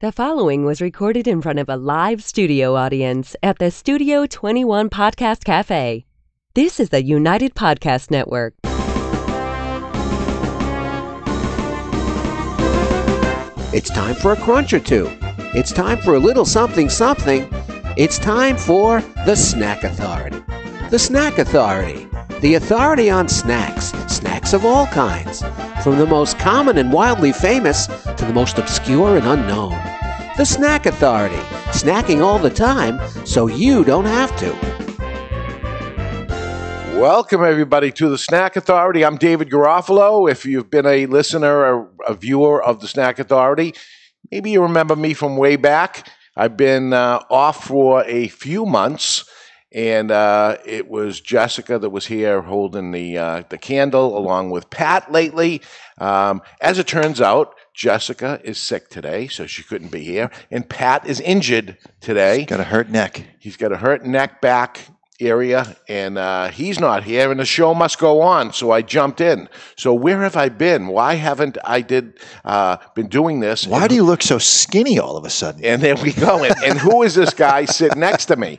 The following was recorded in front of a live studio audience at the Studio 21 Podcast Cafe. This is the United Podcast Network. It's time for a crunch or two. It's time for a little something something. It's time for the Snack Authority. The Snack Authority. The authority on snacks. Snacks of all kinds. From the most common and wildly famous to the most obscure and unknown. The Snack Authority. Snacking all the time so you don't have to. Welcome, everybody, to the Snack Authority. I'm David Garofalo. If you've been a listener or a viewer of the Snack Authority, maybe you remember me from way back. I've been off for a few months, and it was Jessica that was here holding the candle along with Pat lately. As it turns out, Jessica is sick today, so she couldn't be here. And Pat is injured today. He's got a hurt neck. He's got a hurt neck back area, and he's not here, and the show must go on, so I jumped in. So where have I been? Why haven't I been doing this? Why do you look so skinny all of a sudden? And there we go. And who is this guy sitting next to me?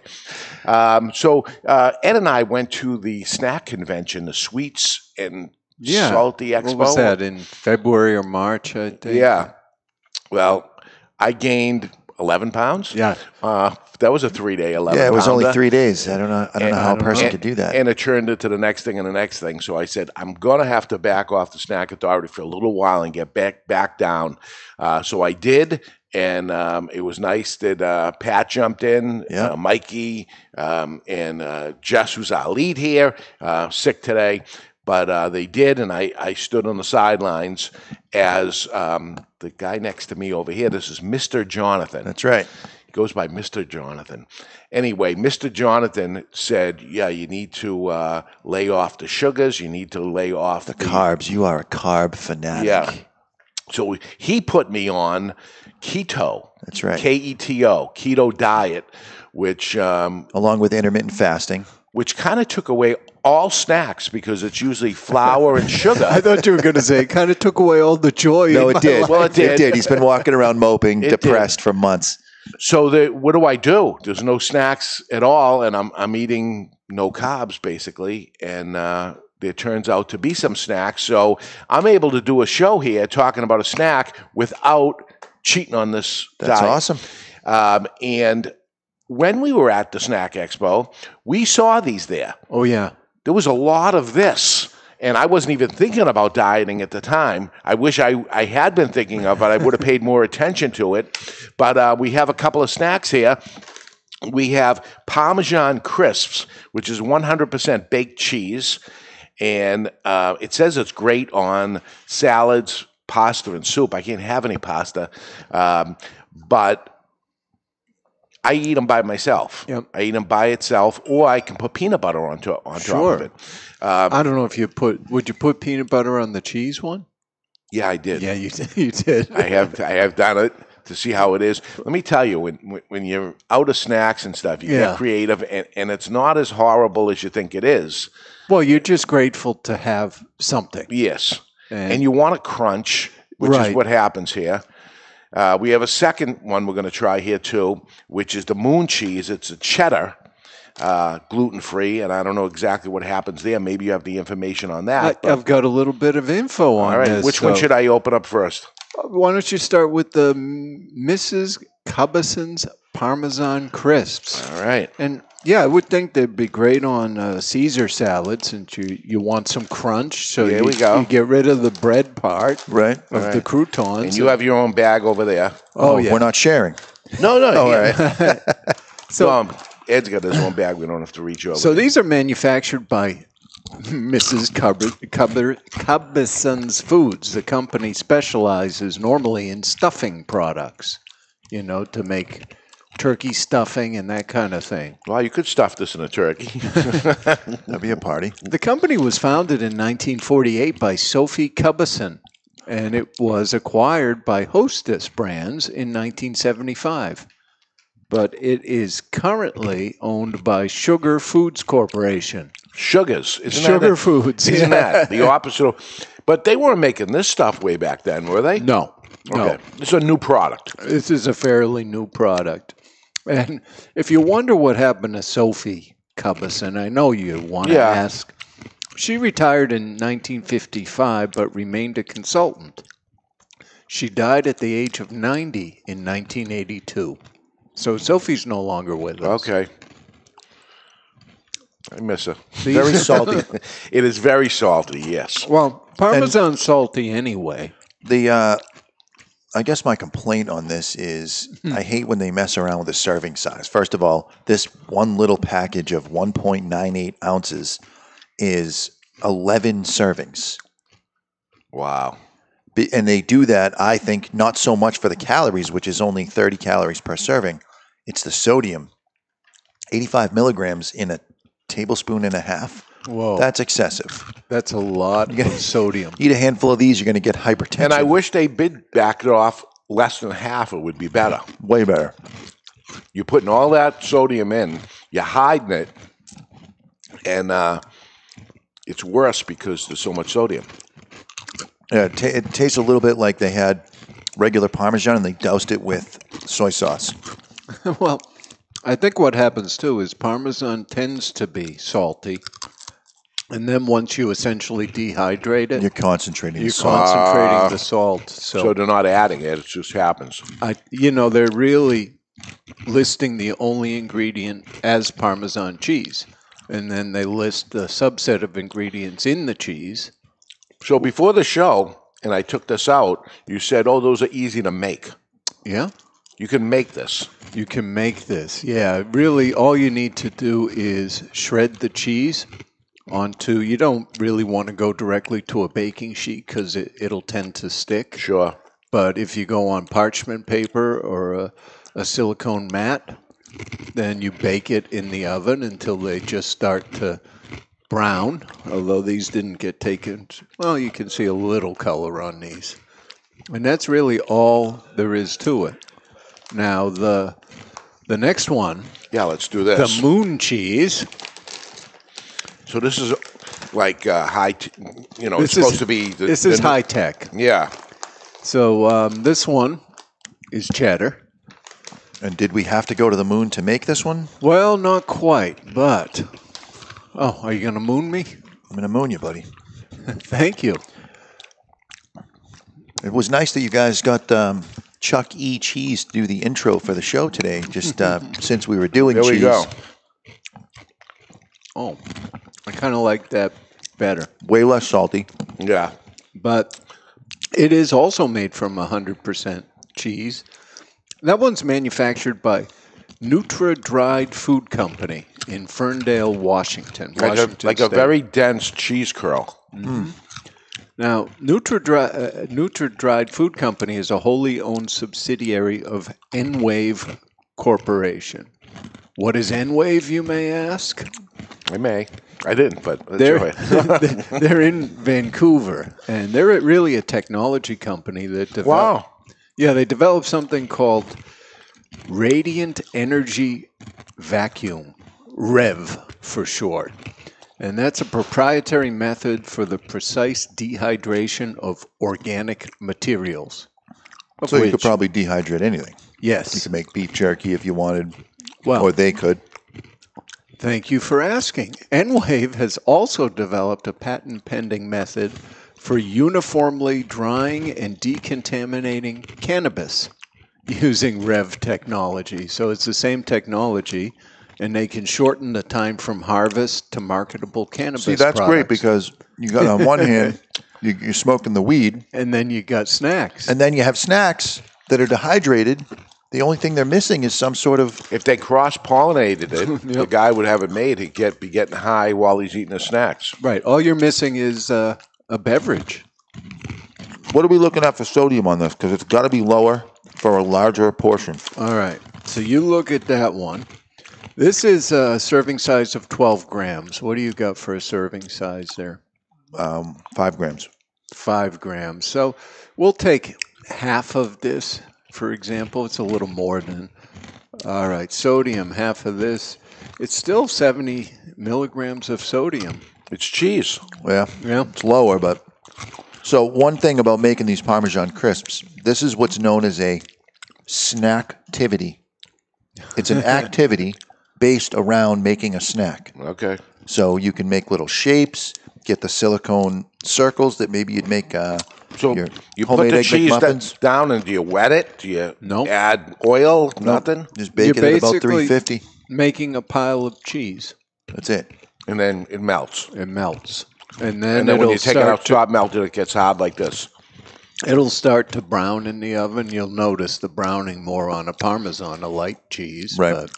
So Ed and I went to the snack convention, the Sweets and Salty Expo. What was that, in February or March, I think? Yeah. Well, I gained 11 pounds. Yeah. That was a 3-day 11 Yeah, it was pounder. only 3 days. I don't know how a person could do that. And it turned into the next thing and the next thing. So I said, I'm going to have to back off the Snack Authority for a little while and get back down. So I did, and it was nice that Pat jumped in, Mikey, and Jess, who's our lead here, sick today. But they did, and I stood on the sidelines as the guy next to me over here, this is Mr. Jonathan. That's right. He goes by Mr. Jonathan. Anyway, Mr. Jonathan said, you need to lay off the sugars. You need to lay off the carbs. You are a carb fanatic. Yeah. So he put me on Keto. That's right. Keto, Keto diet, which along with intermittent fasting, which kind of took away all snacks because it's usually flour and sugar. I thought you were going to say it kind of took away all the joy. No, it did. Well, it did. It did. He's been walking around moping, depressed for months. So what do I do? There's no snacks at all, and I'm eating no carbs basically, and there turns out to be some snacks. So I'm able to do a show here talking about a snack without cheating on this That's diet. awesome. And when we were at the Snack Expo, we saw these there. Oh, yeah. There was a lot of this, and I wasn't even thinking about dieting at the time. I wish I had been thinking of it. I would have paid more attention to it. But we have a couple of snacks here. We have Parmesan crisps, which is 100% baked cheese, and it says it's great on salads, pasta, and soup. I can't have any pasta, but I eat them by myself. Yep. I eat them by itself, or I can put peanut butter on top of it. I don't know if would you put peanut butter on the cheese one? Yeah, I did. Yeah, you did. I have done it to see how it is. Let me tell you, when you're out of snacks and stuff, you get creative, and it's not as horrible as you think it is. Well, you're just grateful to have something. Yes. And you want to crunch, which is what happens here. We have a second one we're going to try here too, which is the Moon Cheese. It's a cheddar, gluten-free, and I don't know exactly what happens there. Maybe you have the information on that. I've got a little bit of info on this. All right, which one should I open up first? Why don't you start with the Mrs. Cubbersons Parmesan crisps? All right. And yeah, I would think they'd be great on Caesar salad since you want some crunch. So here we go. You get rid of the bread part of the croutons. And you have your own bag over there. Oh yeah. We're not sharing. No. All right. So Ed's got his own bag. We don't have to reach over. So these are manufactured by Mrs. Cubbison's Foods. The company specializes normally in stuffing products, to make turkey stuffing and that kind of thing. Well, you could stuff this in a turkey. That'd be a party. The company was founded in 1948 by Sophie Cubbison, and it was acquired by Hostess Brands in 1975. But it is currently owned by Sugar Foods Corporation. Sugars. Sugar Foods. Isn't that the opposite? But they weren't making this stuff way back then, were they? No. No. Okay. It's a new product. This is a fairly new product. And if you wonder what happened to Sophie Cubbison, I know you want to Yeah. ask. She retired in 1955 but remained a consultant. She died at the age of 90 in 1982. So Sophie's no longer with us. Okay. I miss her. Very salty. It is very salty, yes. Well, Parmesan's salty anyway. I guess my complaint on this is I hate when they mess around with the serving size. First of all, this one little package of 1.98 ounces is 11 servings. Wow. And they do that, I think, not so much for the calories, which is only 30 calories per serving. It's the sodium. 85 milligrams in a tablespoon and a half. Whoa. That's excessive. That's a lot of sodium. Eat a handful of these, you're going to get hypertension. And I wish they backed it off less than half. It would be better. Way better. You're putting all that sodium in, you're hiding it, and it's worse because there's so much sodium. Yeah, it tastes a little bit like they had regular Parmesan and they doused it with soy sauce. Well, I think what happens too is Parmesan tends to be salty. And then once you essentially dehydrate it, You're concentrating. you're the salt. concentrating the salt. So they're not adding it, it just happens. They're really listing the only ingredient as Parmesan cheese. And then they list the subset of ingredients in the cheese. So before the show, and I took this out, you said, oh, those are easy to make. Yeah, You can make this. you can make this. Yeah, really all you need to do is shred the cheese onto, you don't really want to go directly to a baking sheet because it'll tend to stick. Sure. But if you go on parchment paper or a silicone mat, then you bake it in the oven until they just start to brown, although these didn't get taken. Well, you can see a little color on these. And that's really all there is to it. Now, the next one, Yeah, let's do this. the Moon Cheese. So this is like it's This supposed is- to be... This is high tech. Yeah. So this one is cheddar. And did we have to go to the moon to make this one? Well, not quite, but... Oh, are you going to moon me? I'm going to moon you, buddy. Thank you. It was nice that you guys got Chuck E. Cheese to do the intro for the show today, just since we were doing There cheese. we go. Oh, I kind of like that better. Way less salty. Yeah. But it is also made from 100% cheese. That one's manufactured by Nutria Dried Food Company in Ferndale, Washington. Like Washington a State. very dense cheese curl. Now, Nutria Dried Food Company is a wholly owned subsidiary of N-Wave Corporation. What is N-Wave, you may ask? I may. I didn't, but let's They're, do it. they're in Vancouver, and they're really a technology company that developed. Wow. Yeah, they developed something called Radiant Energy Vacuum, REV for short. And that's a proprietary method for the precise dehydration of organic materials. So you could probably dehydrate anything. You Yes. could make beef jerky if you wanted, Well, or they could. thank you for asking. N-Wave has also developed a patent-pending method for uniformly drying and decontaminating cannabis using REV technology. So it's the same technology, and they can shorten the time from harvest to marketable cannabis See, that's products. great because you got on one hand, you're smoking the weed, And then you got snacks. and then you have snacks that are dehydrated. The only thing they're missing is some sort of. If they cross-pollinated it, the guy would have it made. He'd be getting high while he's eating his snacks. Right. All you're missing is a beverage. What are we looking at for sodium on this? Because it's got to be lower for a larger portion. All right. So you look at that one. This is a serving size of 12 grams. What do you got for a serving size there? 5 grams. 5 grams. So we'll take half of this, for example. It's a little more than. All right. Sodium, half of this. It's still 70 milligrams of sodium. It's cheese. Yeah, Yeah. it's lower, but So one thing about making these Parmesan crisps, this is what's known as a snacktivity. It's an activity based around making a snack. Okay. So you can make little shapes, get the silicone circles that maybe you'd make So your you put homemade the egg cheese McMuffins. down, and do you wet it? Do you Nope. add oil? Nothing? Just bake You're it at about basically 350. making a pile of cheese. That's it. And then it melts. It melts. And then, And then when it'll you take it out, start to, stop melted, it gets hard like this. it'll start to brown in the oven. You'll notice the browning more on a Parmesan, a light cheese. Right. But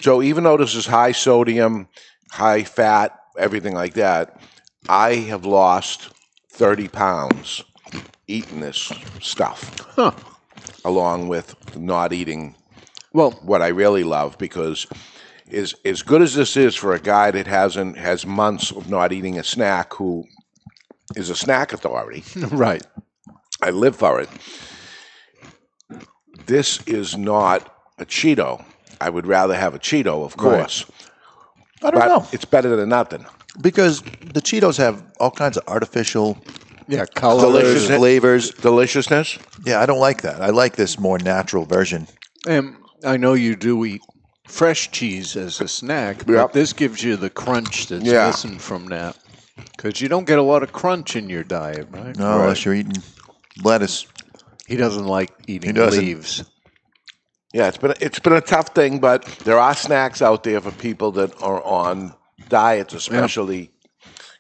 So even though this is high sodium, high fat, everything like that, I have lost 30 pounds eating this stuff, Huh. along with not eating Well, what I really love, because as good as this is for a guy that has months of not eating a snack, who is a snack authority, right. I live for it. This is not a Cheeto. I would rather have a Cheeto, of course. I don't But know. it's better than nothing. Because the Cheetos have all kinds of artificial Yeah, colors. Delicious. flavors. Deliciousness. Yeah, I don't like that. I like this more natural version. And I know you do eat fresh cheese as a snack, but Yep. this gives you the crunch that's Yeah. missing from that. Because you don't get a lot of crunch in your diet, right? No, unless you're eating lettuce. He doesn't like eating doesn't. leaves. Yeah, it's been a tough thing, but there are snacks out there for people that are on diets, especially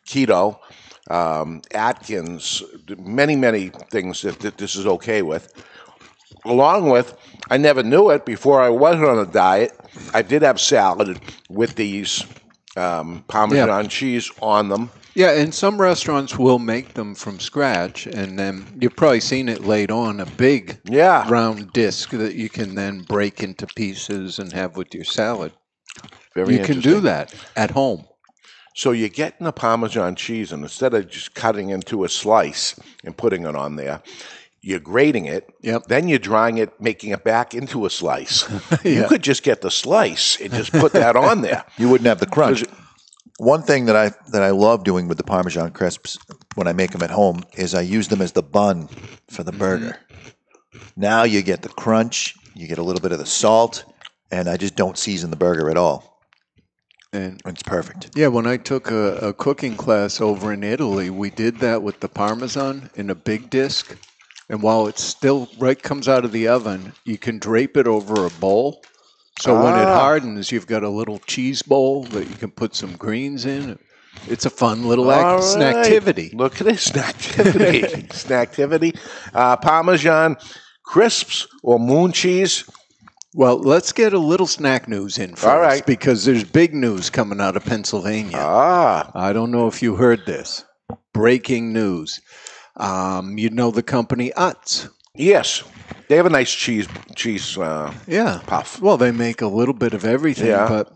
keto, Atkins, many things that this is okay with. Along with, I never knew it before I was on a diet. I did have salad with these Parmesan cheese on them. Yeah, and some restaurants will make them from scratch, and then you've probably seen it laid on a big Yeah. round disc that you can then break into pieces and have with your salad. Very You can interesting. do that at home. So you're getting the Parmesan cheese, and instead of just cutting into a slice and putting it on there, you're grating it. Yep. Then you're drying it, making it back into a slice. You Yeah. could just get the slice and just put that on there. You wouldn't have the crunch. One thing that I love doing with the Parmesan crisps when I make them at home is I use them as the bun for the burger. Now you get the crunch, you get a little bit of the salt, and I just don't season the burger at all. And It's perfect. yeah, when I took a cooking class over in Italy, we did that with the Parmesan in a big disc. And while it's still comes out of the oven, you can drape it over a bowl. So when it hardens, you've got a little cheese bowl that you can put some greens in. It's a fun little All right. snacktivity. Look at this snacktivity. Snacktivity. Parmesan crisps or moon cheese. Well, let's get a little snack news in first. All right. Because there's big news coming out of Pennsylvania. I don't know if you heard this. Breaking news. You know the company Utz. Yes. They have a nice cheese Yeah. puff. Well, they make a little bit of everything, Yeah. but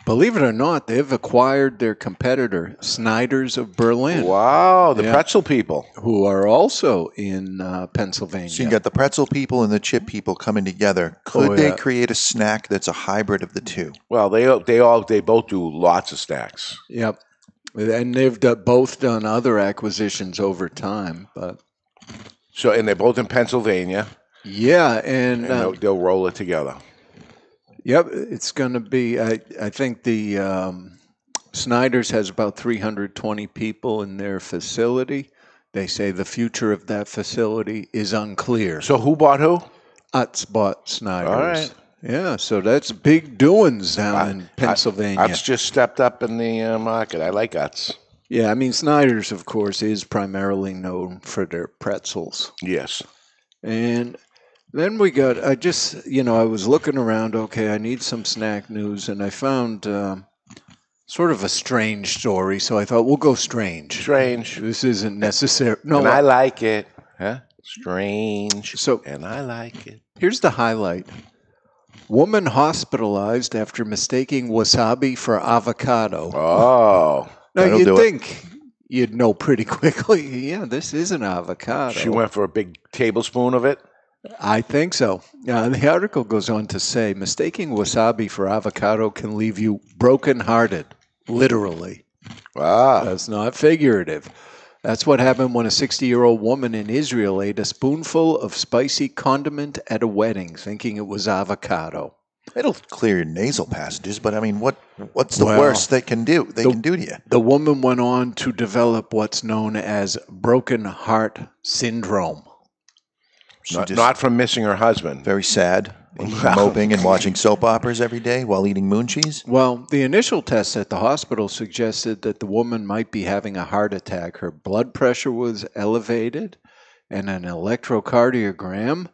believe it or not, they've acquired their competitor, Snyder's of Berlin, Wow, the Yeah. pretzel people. who are also in Pennsylvania. So you got the pretzel people and the chip people coming together. Could Oh, they yeah. create a snack that's a hybrid of the two? Well, they both do lots of snacks. Yep. And they've both done other acquisitions over time, but So, and they're both in Pennsylvania, yeah, and they'll roll it together. yep, it's going to be. I think the Snyder's has about 320 people in their facility. They say the future of that facility is unclear. So, who bought who? Utz bought Snyder's. All right. Yeah, so that's big doings down in Pennsylvania. Utz just stepped up in the market. I like Utz. Yeah, I mean, Snyder's, of course, is primarily known for their pretzels. Yes. And then we got, I was looking around, okay, I need some snack news, and I found sort of a strange story, so I thought, we'll go strange. Strange. This isn't necessary. No, And I like it. Huh? Strange. So- and I like it. here's the highlight. Woman hospitalized after mistaking wasabi for avocado. Oh. Now, That'll you'd do it. think you'd know pretty quickly, yeah, this is an avocado. She went for a big tablespoon of it. I think so. The article goes on to say, mistaking wasabi for avocado can leave you brokenhearted, literally. Wow. That's not figurative. That's what happened when a 60-year-old woman in Israel ate a spoonful of spicy condiment at a wedding, thinking it was avocado. It'll clear your nasal passages, but I mean, what's the worst they can do to you? The woman went on to develop what's known as broken heart syndrome. Not from missing her husband. Very sad, moping and watching soap operas every day while eating moon cheese. Well, the initial tests at the hospital suggested that the woman might be having a heart attack. Her blood pressure was elevated, and an electrocardiogram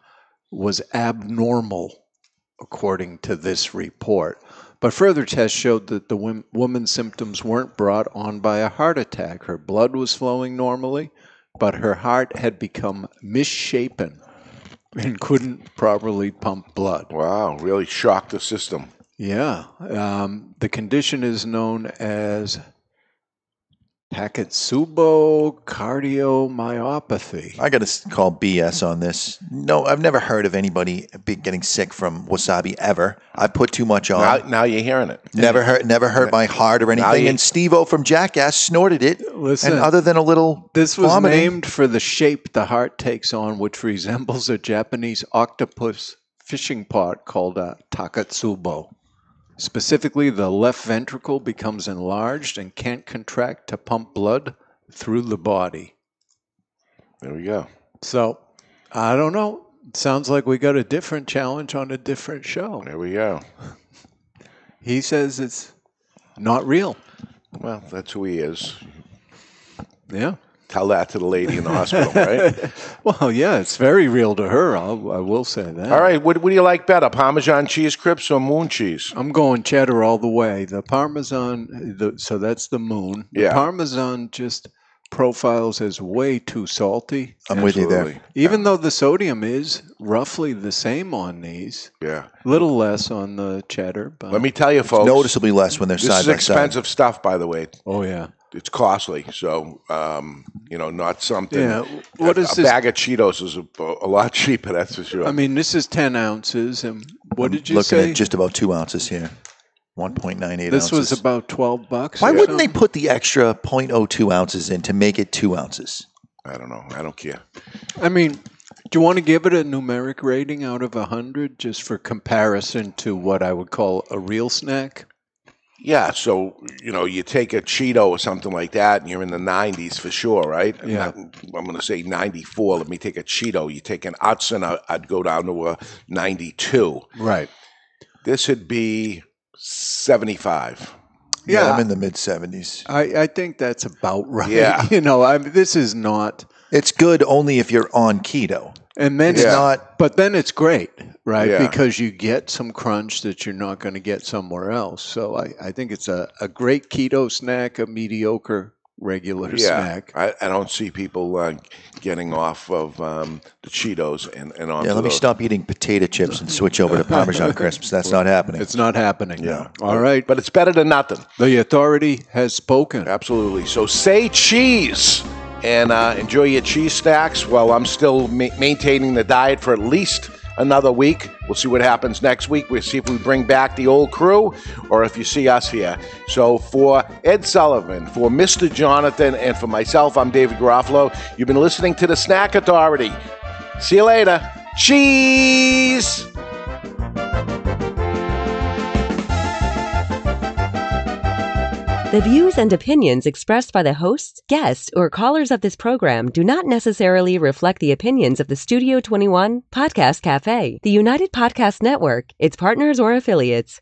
was abnormal, according to this report. But further tests showed that the woman's symptoms weren't brought on by a heart attack. Her blood was flowing normally, but her heart had become misshapen and couldn't properly pump blood. Wow, really shocked the system. Yeah. The condition is known as Takotsubo cardiomyopathy. I got to call BS on this. No, I've never heard of anybody getting sick from wasabi ever. I put too much on. Now you're hearing it. Never hurt my heart or anything. And Steve-O from Jackass snorted it. Listen, and other than a little this was vomiting, named for the shape the heart takes on, which resembles a Japanese octopus fishing pot called a takotsubo. Specifically, the left ventricle becomes enlarged and can't contract to pump blood through the body. There we go. So, I don't know. It sounds like we got a different challenge on a different show. There we go. He says it's not real. Well, that's who he is. Yeah. Tell that to the lady in the hospital, right? Well, yeah, it's very real to her. I will say that. All right, what do you like better, Parmesan cheese crisps or Moon cheese? I'm going cheddar all the way. The Parmesan, so that's the Moon. The Parmesan just profiles as way too salty. I'm with you there. Even though the sodium is roughly the same on these. Yeah. A little less on the cheddar. But let me tell you, folks. Noticeably less when they're side by side. This is expensive stuff, by the way. Oh, yeah. It's costly, so not something. Yeah, what is a this? bag of Cheetos is a lot cheaper, that's for sure. I mean, this is 10 ounces, and what did you looking say? at just about 2 ounces here, 1.98 ounces. This was about $12. Why wouldn't they put the extra 0.02 ounces in to make it 2 ounces? I don't know. I don't care. I mean, do you want to give it a numeric rating out of 100, just for comparison to what I would call a real snack? Yeah, so, you take a Cheeto or something like that, and you're in the 90s for sure, right? Yeah. I'm going to say 94. Let me take a Cheeto. You take an Utson, I'd go down to a 92. Right. This would be 75. Yeah, I'm in the mid-70s. I think that's about right. Yeah. This is not... It's good only if you're on keto. And then it's not... But then it's great, right? Yeah. Because you get some crunch that you're not going to get somewhere else. So I think it's a great keto snack, a mediocre regular snack. I don't see people getting off of the Cheetos and onto let me stop eating potato chips and switch over to Parmesan crisps. That's not happening. It's not happening. Yeah. All right. But it's better than nothing. The authority has spoken. Absolutely. So say cheese and enjoy your cheese snacks while I'm still maintaining the diet for at least another week. We'll see what happens next week. We'll see if we bring back the old crew or if you see us here. So for Ed Sullivan, for Mr. Jonathan, and for myself, I'm David Garofalo. You've been listening to the Snack Authority. See you later. Cheese! The views and opinions expressed by the hosts, guests, or callers of this program do not necessarily reflect the opinions of the Studio 21 Podcast Cafe, the United Podcast Network, its partners, or affiliates.